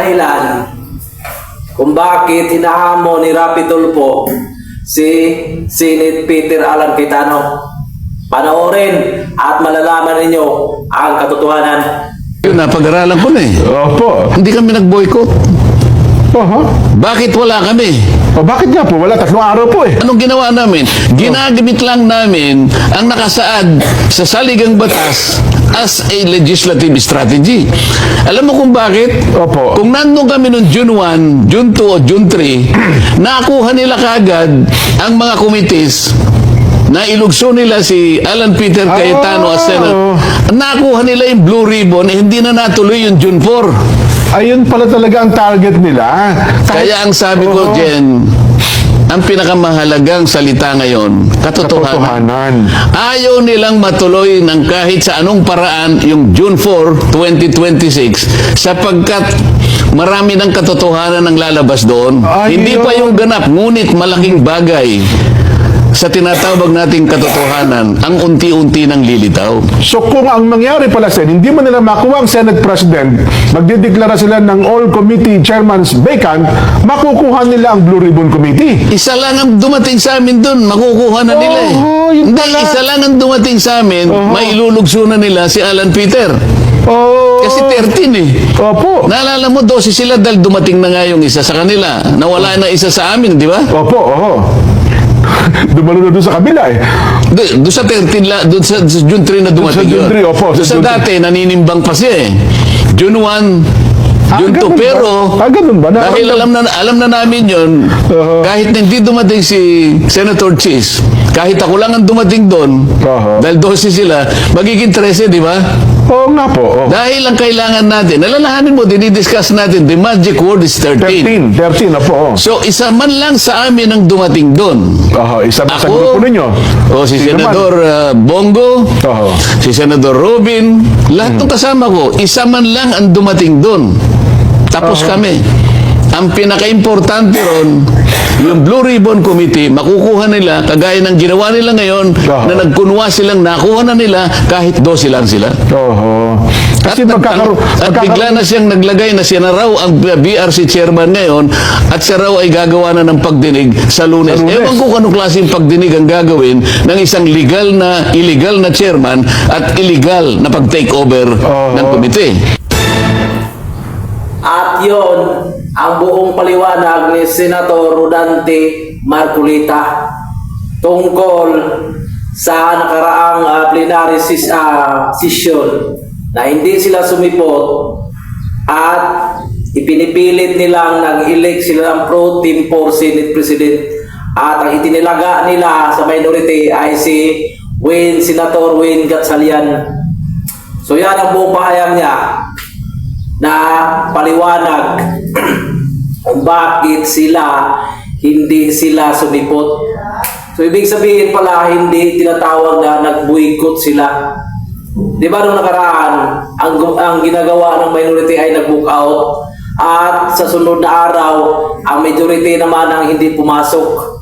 dahilan kung bakit hinahamon ni Rapi Tulfo si Senate Peter Alan Cayetano. Panoorin at malalaman ninyo ang katotohanan. Yun, napag-aralan ko na eh. Opo. Hindi kami nag-boycott. Oho. Bakit wala kami? O bakit nga po? Wala, 3 araw po eh. Anong ginawa namin? Ginagamit lang namin ang nakasaad sa saligang batas as a legislative strategy. Alam mo kung bakit? Opo. Kung nandun kami noong June 1, June 2 o June 3, nakuha nila kagad ang mga committees na ilugso nila si Alan Peter Cayetano as Senator. Nakuha nila yung blue ribbon, hindi na natuloy yung June 4. Ayun pala talaga ang target nila. Kaya ang sabi ko, Jen, ang pinakamahalagang salita ngayon, katotohanan. Ayaw nilang matuloy ng kahit sa anong paraan yung June 4, 2026 sapagkat marami ng katotohanan ang lalabas doon. Hindi pa yung ganap, ngunit malaking bagay sa tinatawag nating katotohanan, ang unti-unti nang lilitaw. So kung ang mangyari pala, Sen, hindi mo nila makuha ang Senate President, magdideklara sila ng all committee chairmans vacant, makukuha nila ang Blue Ribbon Committee. Isa lang ang dumating sa amin doon, makukuha na nila eh. Yun Hindi, pala. isa lang ang dumating sa amin, mailulugso na nila si Alan Peter. Kasi 13 eh. Opo. Naalala mo, 12 sila dahil dumating na nga yung isa sa kanila. Nawala na isa sa amin, di ba? Opo, oho. Dumalo na doon sa kabila eh. Doon sa 13, doon sa June 3 na dumating Doon sa June 3, opo, Doon sa sa June dati, naninimbang pa siya eh. June 1, June 2, ganun ba? pero Ganun ba? dahil alam na namin yun, kahit hindi dumating si Senator Cheese, kahit ako lang ang dumating doon, dahil 12 sila, magiging 13, di ba? Oo nga po. Oh. Dahil ang kailangan natin, nalalahanin mo, dinidiscuss natin, the magic word is 13. 13 na po. Oh. So, isa man lang sa amin ang dumating doon. Isa ba sa grupo ninyo? O si Sino Senador Bongo, si Senador Robin, lahat ng kasama ko, isa man lang ang dumating doon. Tapos kami. Ang pinaka-importante ron, yung Blue Ribbon Committee, makukuha nila, kagaya ng ginawa nila ngayon, na nagkunwa silang nakuha na nila kahit 12 lang sila. Kasi At bigla na siyang naglagay na siya na raw ang BRC chairman ngayon at siya raw ay gagawa na ng pagdinig sa Lunes. Ewan ko anong klaseng pagdinig ang gagawin ng isang illegal na chairman at illegal na pag-take over ng komite. At yon ang buong paliwanag ni Senator Rodante Marcolita tungkol sa nakaraang plenary session na hindi sila sumipot at ipinipilit nilang nag-elect sila ng pro tempore Senate President at ang itinilaga nila sa minority ay si Senator Win Gatchalian. So yan ang buong pahayag niya na paliwanag kung bakit hindi sila sumipot. So ibig sabihin pala hindi tinatawag na nag-boycott sila. Di ba nung nakaraan, ang ginagawa ng minority ay nag-book out at sa sunod na araw, ang majority naman ang hindi pumasok.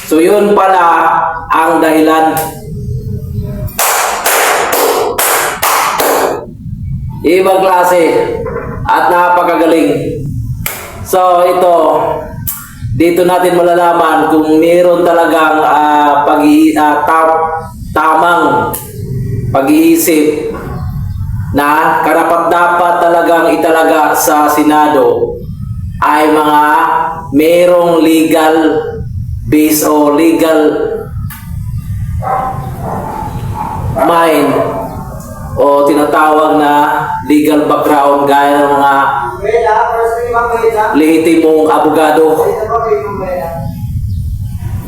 So yun pala ang dahilan. Ibang klase at napakagaling. So ito, dito natin malalaman kung meron talagang tamang pag-iisip na karapat-dapat talagang italaga sa Senado ay mga merong legal base o legal mind o tinatawag na legal background gaya ng mga lehitimong abogado.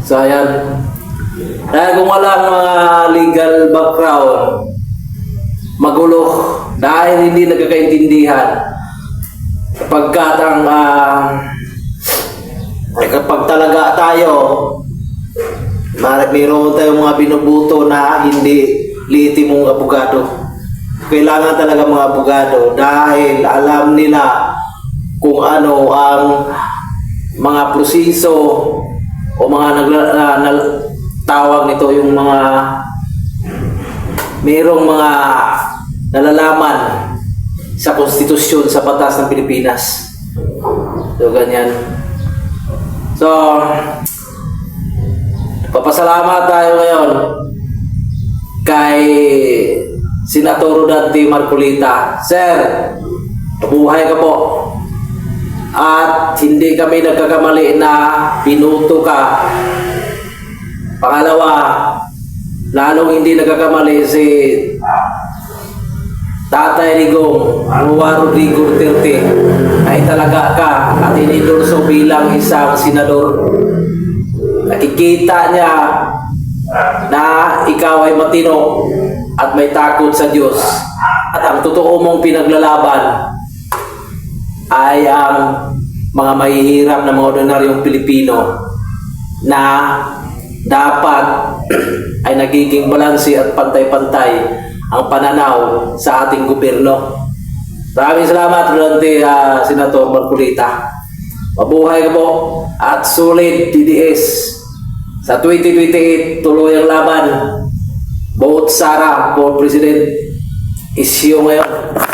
So ayan. Dahil kung walang mga legal background, magulo dahil hindi nagkakaintindihan kapag talaga tayo mayroon tayong mga binubuto na hindi lehitimong abogado. Kailangan talaga mga abogado dahil alam nila kung ano ang mga proseso o mga tawag nito yung mga merong mga nalalaman sa konstitusyon sa batas ng Pilipinas. So, ganyan. So, papasalamat tayo ngayon kay Senator Rodante Marcolita. Sir, mabuhay ka po. At hindi kami nagkakamali na pinuto ka. Pangalawa, lalong hindi nagkakamali si Tatay Digong, Juan Rodrigo Duterte, ay talaga ka at inidorso bilang isang senador. Nakikita niya na ikaw ay matino at may takot sa Diyos. At ang totoo mong pinaglalaban ay ang mga mahihirap na mga ordinaryong Pilipino na dapat ay nagiging balanse at pantay-pantay ang pananaw sa ating gobyerno. Maraming salamat, Rodante, Senator Marcolita. Mabuhay ka po at solid DDS. Sa 2028, tuloy ang laban. Vote Sara for President. Isyo ngayon.